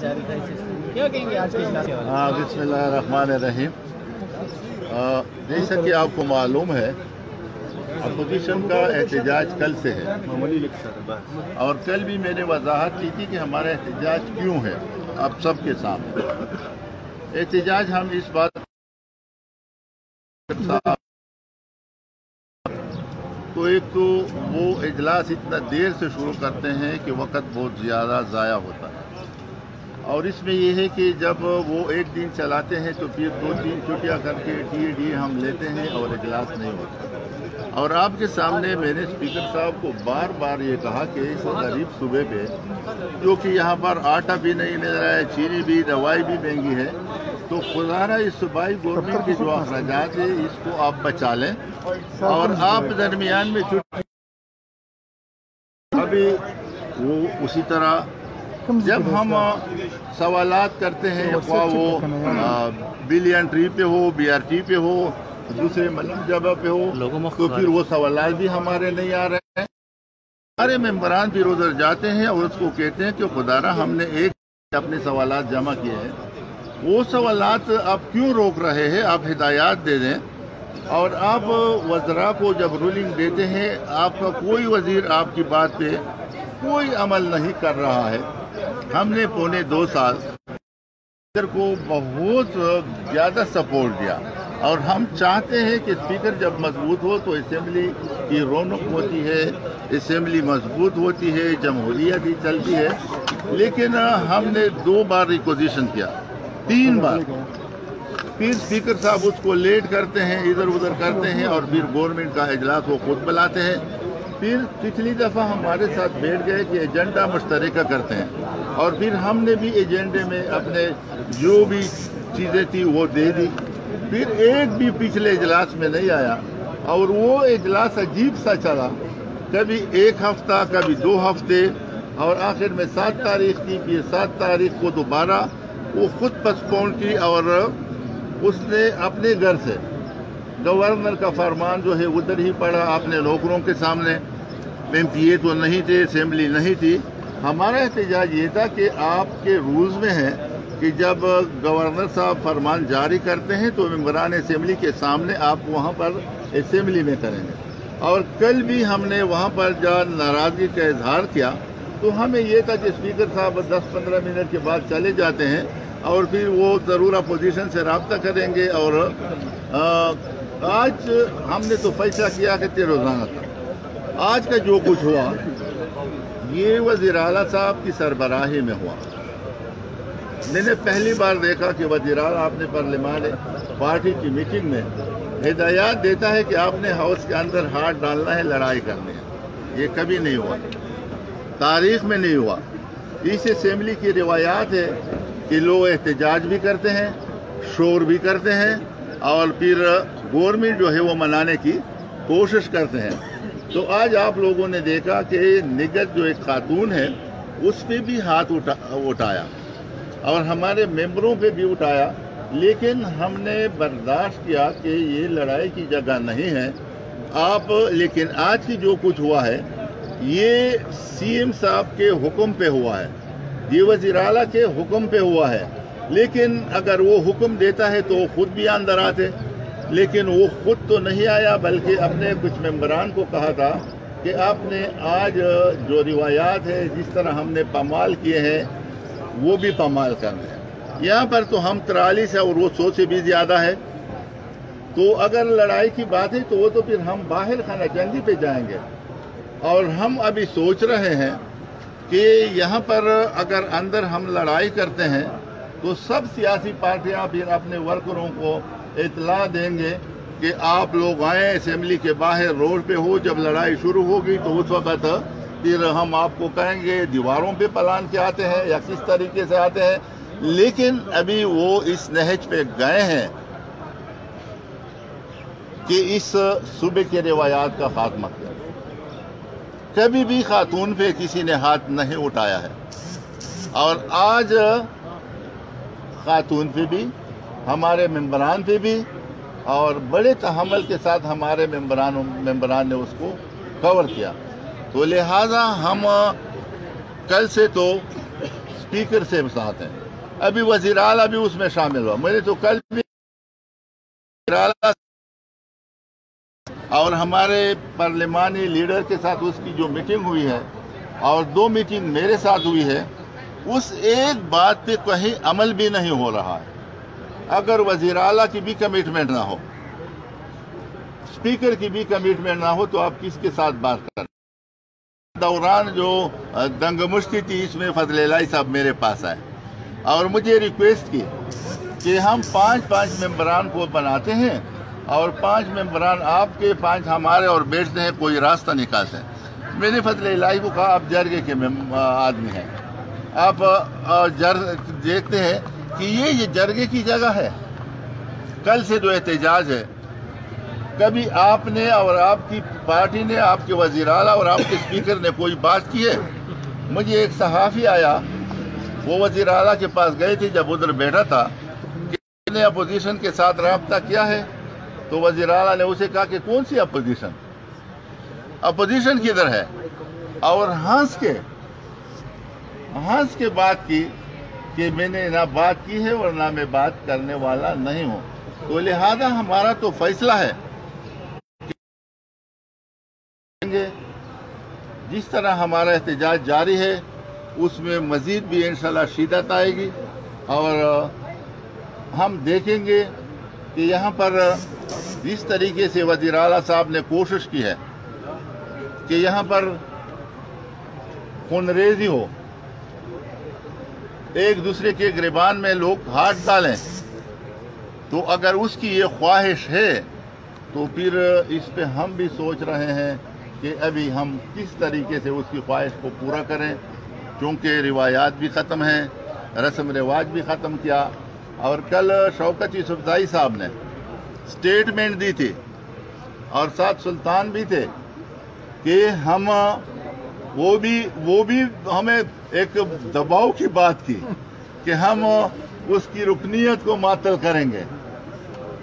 जारी था क्या कहेंगे आज के इजलास के हवाले से? बिस्मिल्लाहिर्रहमानिर्रहीम। जैसा कि आपको मालूम है, अपोजिशन का एहतजाज कल से है और कल भी मैंने वजाहत की थी कि हमारा एहतजाज क्यों है। आप सबके सामने एहतजाज हम इस बात तो एक तो वो इजलास इतना देर से शुरू करते हैं कि वक़्त बहुत ज़्यादा ज़ाया होता है, और इसमें यह है कि जब वो एक दिन चलाते हैं तो फिर 2-3 छुट्टियाँ करके टी हम लेते हैं और इजलास नहीं होता। और आपके सामने मैंने स्पीकर साहब को बार बार ये कहा कि इस गरीब सूबे पे जो कि यहाँ पर आटा भी नहीं मिल रहा है, चीनी भी, दवाई भी महंगी है, तो खुदारा इस सूबाई गवर्नमेंट के जो अखराजात है इसको आप बचा लें और आप दरमियान में अभी वो उसी तरह जब हम सवालात करते हैं, वो बिलियन ट्री पे हो, BRT पे हो, दूसरे मतलब जगह पे हो, तो फिर वो सवालात भी हमारे नहीं आ रहे हैं। हमारे मेंबरान फिर उधर जाते हैं और उसको कहते हैं कि खुदारा हमने एक अपने सवालात जमा किए हैं, वो सवालात आप क्यों रोक रहे हैं, आप हिदायत दे दें। और आप वज़रा को जब रूलिंग देते हैं, आपका कोई वज़ीर आपकी बात पे कोई अमल नहीं कर रहा है। हमने पौने 2 साल स्पीकर को बहुत ज़्यादा सपोर्ट दिया और हम चाहते हैं कि स्पीकर जब मजबूत हो तो असेंबली की रौनक होती है, असेंबली मजबूत होती है, जमहूरियत भी चलती है। लेकिन हमने 2 बार रिक्वेजिशन किया, 3 बार, फिर स्पीकर साहब उसको लेट करते हैं, इधर उधर करते हैं और फिर गवर्नमेंट का इजलास वो खुद बुलाते हैं। फिर पिछली दफ़ा हमारे साथ बैठ गए कि एजेंडा मुश्तरका करते हैं और फिर हमने भी एजेंडे में अपने जो भी चीज़ें थी वो दे दी। फिर एक भी पिछले इजलास में नहीं आया और वो इजलास अजीब सा चला, कभी 1 हफ्ता, कभी 2 हफ्ते, और आखिर में 7 तारीख की, फिर 7 तारीख को दोबारा वो खुद पोस्टपोन की और उसने अपने घर से गवर्नर का फरमान जो है उधर ही पढ़ा अपने नौकरों के सामने। MPA तो नहीं थे, असेंबली नहीं थी। हमारा एहतजाज ये था कि आपके रूल्स में है कि जब गवर्नर साहब फरमान जारी करते हैं तो मेंबरान असेंबली के सामने आप वहाँ पर असेंबली में करेंगे। और कल भी हमने वहाँ पर जब नाराज़गी का इजहार किया तो हमें ये था कि स्पीकर साहब 10-15 मिनट के बाद चले जाते हैं और फिर वो ज़रूर अपोजिशन से रब्ता करेंगे। और आज हमने तो फैसला किया कि रोज़ाना था। आज का जो कुछ हुआ ये वज़ीर आला साहब की सरबराही में हुआ। मैंने पहली बार देखा कि वज़ीर आला आपने पार्लियामान पार्टी की मीटिंग में हिदायत देता है कि आपने हाउस के अंदर हाथ डालना है, लड़ाई करनी है। ये कभी नहीं हुआ, तारीख में नहीं हुआ। इस असेंबली की रिवायात है कि लोग एहतजाज भी करते हैं, शोर भी करते हैं और फिर गवर्नमेंट जो है वो मनाने की कोशिश करते हैं। तो आज आप लोगों ने देखा कि निगत जो एक खातून है उस पर भी हाथ उठाया और हमारे मेंबरों पे भी उठाया, लेकिन हमने बर्दाश्त किया कि ये लड़ाई की जगह नहीं है आप। लेकिन आज की जो कुछ हुआ है ये CM साहब के हुक्म पे हुआ है, ये वज़ीर आला के हुक्म पे हुआ है। लेकिन अगर वो हुक्म देता है तो वो खुद भी अंदर आते, लेकिन वो खुद तो नहीं आया, बल्कि अपने कुछ मेंबरान को कहा था कि आपने आज जो रिवायात है, जिस तरह हमने पामाल किए हैं वो भी पामाल करने हैं। यहाँ पर तो हम 43 है और वो 100 से भी ज़्यादा है। तो अगर लड़ाई की बात है तो वो तो फिर हम बाहर खाना जंगी पे जाएंगे। और हम अभी सोच रहे हैं कि यहाँ पर अगर अंदर हम लड़ाई करते हैं तो सब सियासी पार्टियाँ फिर अपने वर्करों को इतला देंगे कि आप लोग आए, असेंबली के बाहर रोड पे हो, जब लड़ाई शुरू होगी तो उस वक्त फिर हम आपको कहेंगे दीवारों पे पलान के आते हैं या किस तरीके से आते हैं। लेकिन अभी वो इस नहज पे गए हैं कि इस सूबे के रिवायात का खात्मा किया। कभी भी खातून पे किसी ने हाथ नहीं उठाया है और आज खातून पे भी, हमारे मेंबरान पे भी और बड़े तहम्मुल के साथ हमारे मेंबरान ने उसको कवर किया। तो लिहाजा हम कल से तो स्पीकर से साथ हैं, अभी वजीर आला भी उसमें शामिल हुआ। मैंने तो कल भी वजीर आला और हमारे पार्लिमानी लीडर के साथ उसकी जो मीटिंग हुई है और 2 मीटिंग मेरे साथ हुई है, उस एक बात पे कहीं अमल भी नहीं हो रहा है। अगर वजीर आला की भी कमिटमेंट ना हो, स्पीकर की भी कमिटमेंट ना हो, तो आप किसके साथ बात करें? दौरान जो दंगमुश्ती थी, इसमें फजल साहब मेरे पास आए और मुझे रिक्वेस्ट की कि हम 5-5 मेंबरान को बनाते हैं और 5 मेंबरान आपके, 5 हमारे, और बैठते हैं, कोई रास्ता निकालते हैं। मैंने फजल को कहा, आप जरगे के आदमी हैं, आप देखते हैं कि ये जरगे की जगह है। कल से जो एहतजाज है, कभी आपने और आपकी पार्टी ने, आपके वजीर आला और आपके स्पीकर ने कोई बात की है? मुझे एक सहाफ़ी आया, वो वजीर आला के पास गए थे जब उधर बैठा था, कि ने अपोजिशन के साथ रब्ता किया है? तो वजीर आला ने उसे कहा कि कौन सी अपोजिशन, अपोजिशन किधर है? और हंस के बात की कि मैंने ना बात की है और ना मैं बात करने वाला नहीं हूं। तो लिहाजा हमारा तो फैसला है, जिस तरह हमारा एहतजाज जारी है उसमें मजीद भी इंशाल्लाह शिद्दत आएगी और हम देखेंगे कि यहाँ पर जिस तरीके से वज़ीर आला साहब ने कोशिश की है कि यहाँ पर खूनरेजी हो, एक दूसरे के गिरबान में लोग हाथ डालें, तो अगर उसकी ये ख्वाहिश है तो फिर इस पे हम भी सोच रहे हैं कि अभी हम किस तरीके से उसकी ख्वाहिश को पूरा करें, क्योंकि रिवायात भी ख़त्म हैं, रस्म रिवाज भी ख़त्म किया। और कल शौकत यूसुफज़ई साहब ने स्टेटमेंट दी थी और साथ सुल्तान भी थे कि हम वो भी हमें एक दबाव की बात की कि हम उसकी रुकनियत को मातल करेंगे।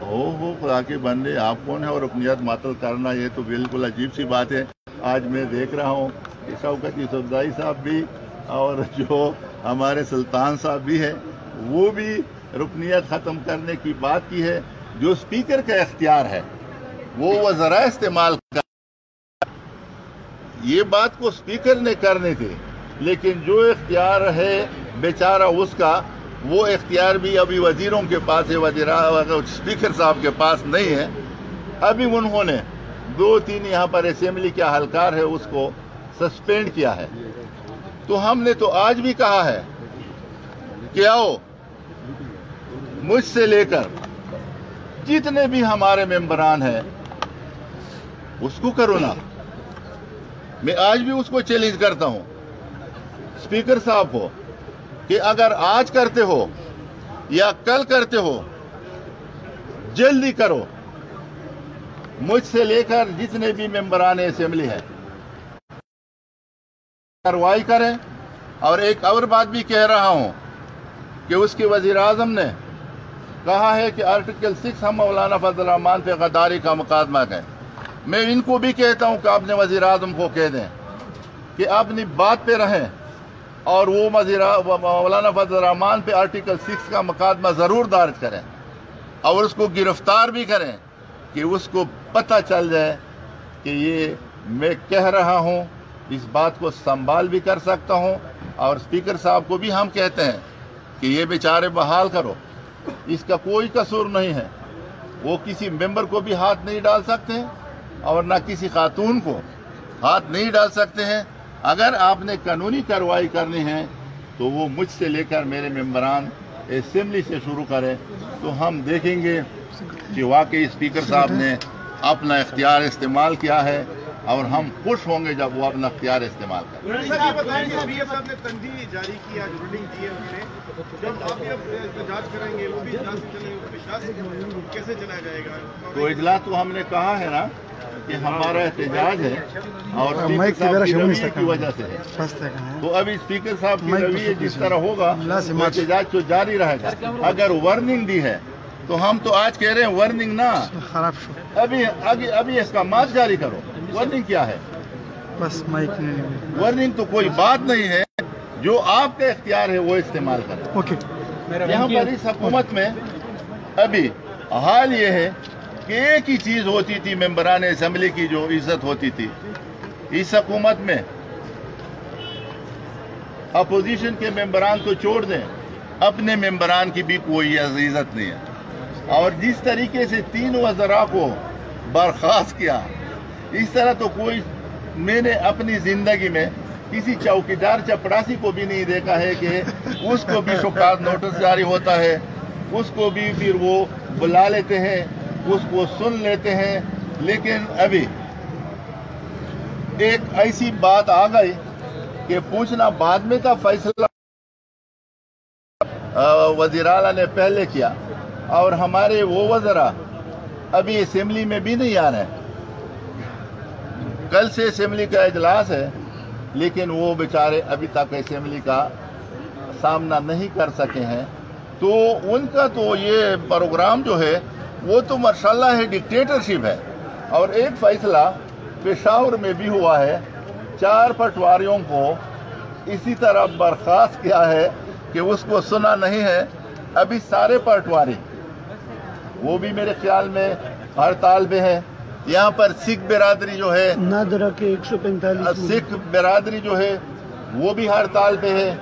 ओहो खुदा के बंदे, आप कौन है और रुकनियत मातल करना? ये तो बिल्कुल अजीब सी बात है। आज मैं देख रहा हूँ कि शौकत यूसुफज़ई साहब भी और जो हमारे सुल्तान साहब भी है, वो भी रुकनियत ख़त्म करने की बात की है। जो स्पीकर का इख्तियार है वो ज़रा इस्तेमाल कर, ये बात को स्पीकर ने करनी थी, लेकिन जो इख्तियार है बेचारा उसका, वो इख्तियार भी अभी वजीरों के पास है, स्पीकर साहब के पास नहीं है। अभी उन्होंने 2-3 यहाँ पर असेंबली का हलकार है उसको सस्पेंड किया है। तो हमने तो आज भी कहा है कि आओ मुझसे लेकर जितने भी हमारे मेंबरान हैं उसको करो ना। मैं आज भी उसको चैलेंज करता हूं स्पीकर साहब को कि अगर आज करते हो या कल करते हो, जल्दी करो, मुझसे लेकर जितने भी मेंबरान असेंबली है कार्रवाई करें। और एक और बात भी कह रहा हूं कि उसके वजीर आजम ने कहा है कि आर्टिकल 6 हम मौलाना फजल रहमान पे गद्दारी का मुकदमा करें। मैं इनको भी कहता हूं कि अपने वजीर आजम को कह दें कि अपनी बात पे रहें और वो मौलाना फजल रहमान पे आर्टिकल 6 का मुकदमा ज़रूर दर्ज करें और उसको गिरफ्तार भी करें कि उसको पता चल जाए कि ये मैं कह रहा हूं, इस बात को संभाल भी कर सकता हूं। और स्पीकर साहब को भी हम कहते हैं कि ये बेचारे बहाल करो, इसका कोई कसूर नहीं है, वो किसी मेंबर को भी हाथ नहीं डाल सकते और ना किसी खातून को हाथ नहीं डाल सकते हैं। अगर आपने कानूनी कार्रवाई करनी है तो वो मुझसे लेकर मेरे मेंबरान असेंबली से शुरू करें, तो हम देखेंगे कि वाकई स्पीकर साहब ने अपना इख्तियार इस्तेमाल किया है और हम खुश होंगे जब वो अपना इख्तियार इस्तेमाल करें। तो इजलास तो हमने कहा है ना कि हमारा एहतजाज है और स्पीकर साहब की रवैये की वजह से है। तो अभी स्पीकर साहब की रवैये जिस तरह होगा एहतजाज तो जारी रहेगा। अगर वार्निंग दी है तो हम तो आज कह रहे हैं वार्निंग ना, अभी इसका मार्च जारी करो। वार्निंग क्या है? बस माइक नहीं, वार्निंग तो कोई बात नहीं है। جو آپ کا اختیار ہے وہ استعمال کریں. یہاں پر اس حکومت میں ابھی حال یہ ہے کہ ایک ہی چیز ہوتی تھی ممبران اسمبلی کی جو عزت ہوتی تھی. اس حکومت میں اپوزیشن کے ممبران تو چھوڑ دیں, اپنے ممبران کی بھی کوئی عزت نہیں ہے. اور جس طریقے سے 3 وزراء کو برخاست کیا, اس طرح تو کوئی میں نے اپنی زندگی میں کسی چوکیدار چپڑاسی کو بھی نہیں دیکھا ہے کہ اس کو بھی شکایت نوٹس جاری ہوتا ہے, اس کو بھی پھر وہ بلا لیتے ہیں, اس کو سن لیتے ہیں. لیکن ابھی ایک ایسی بات آ گئی کہ پوچھنا بعد میں تھا, فیصلہ وزیر اعلیٰ نے پہلے کیا, اور ہمارے وہ وزراء ابھی اسمبلی میں بھی نہیں آ رہے. کل سے اسمبلی کا اجلاس ہے, لیکن وہ بیچارے ابھی تک اسمبلی کا سامنا نہیں کر سکے ہیں. تو ان کا تو یہ پروگرام جو ہے وہ تو ماشاءاللہ ہے, ڈکٹیٹرشپ ہے. اور ایک فیصلہ پشاور میں بھی ہوا ہے, 4 پٹواریوں کو اسی طرح برخاست کیا ہے کہ اس کو سنا نہیں ہے. ابھی سارے پٹواری وہ بھی میرے خیال میں ہڑتال پہ ہے. یہاں پر سکھ برادری جو ہے, نادرا کے 145 سکھ برادری جو ہے وہ بھی ہڑتال پہ ہے.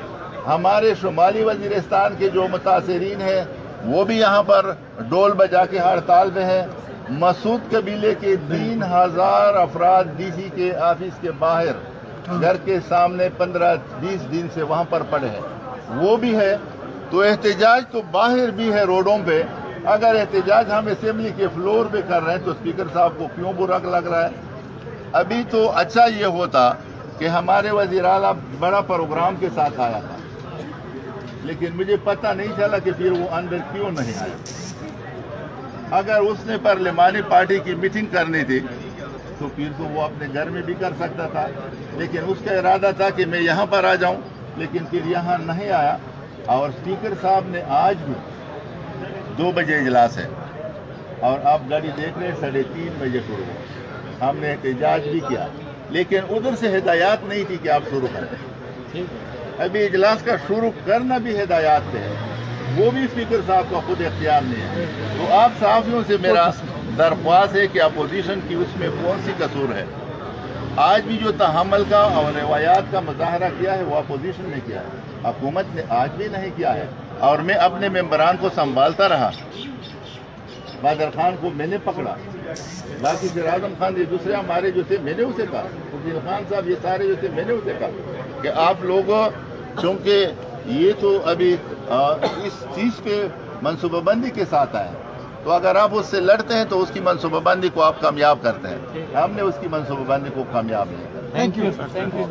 ہمارے شمالی وزیرستان کے جو متاثرین ہیں وہ بھی یہاں پر ڈول بجا کے ہڑتال پہ ہیں. مسعود قبیلے کے 3000 افراد ڈی سی کے آفس کے باہر گھر کے سامنے 15-20 دن سے وہاں پر پڑے ہیں, وہ بھی ہے. تو احتجاج تو باہر بھی ہے روڈوں پہ. اگر احتجاج ہم اسمبلی کے فلور پہ کر رہے ہیں تو اسپیکر صاحب کو کیوں برا لگ رہا ہے؟ ابھی تو اچھا یہ ہوتا کہ ہمارے وزیر اعلیٰ بڑا پروگرام کے ساتھ آیا تھا, لیکن مجھے پتہ نہیں چلا کہ پھر وہ اندر کیوں نہیں آیا. اگر اس نے پارلیمانی پارٹی کی میٹنگ کرنی تھی تو پھر تو وہ اپنے گھر میں بھی کر سکتا تھا, لیکن اس کا ارادہ تھا کہ میں یہاں پر آ جاؤں, لیکن پھر یہاں نہیں آیا. اور اسپیکر صاحب نے آج بھی 2 بجے اجلاس ہے, اور آپ گاڑی دیکھ رہے ہیں 3:30 بجے شروع ہوا. ہم نے احتجاج بھی کیا, لیکن ادھر سے ہدایات نہیں تھی کہ آپ شروع کریں. ابھی اجلاس کا شروع کرنا بھی ہدایات پہ ہے, وہ بھی اسپیکر صاحب کا خود اختیار نہیں ہے. تو آپ صحافیوں سے میرا درخواست ہے کہ اپوزیشن کی اس میں کون سی قصور ہے. آج بھی جو تحمل کا اور روایات کا مظاہرہ کیا ہے وہ اپوزیشن نے کیا ہے, حکومت نے آج بھی نہیں کیا ہے. اور میں اپنے ممبران کو سنبھالتا رہا. بادر خان کو میں نے پکڑا, باقی سر اعظم خان یہ دوسرے ہمارے جو تھے میں نے اسے کہا, وزیر خان صاحب یہ سارے جو تھے میں نے اسے کہا کہ آپ لوگ چونکہ یہ تو ابھی اس چیز پہ منصوبہ بندی کے ساتھ آئے, تو اگر آپ اس سے لڑتے ہیں تو اس کی منصوبہ بندی کو آپ کامیاب کرتے ہیں. ہم نے اس کی منصوبہ بندی کو کامیاب نہیں کرتے. Thank you.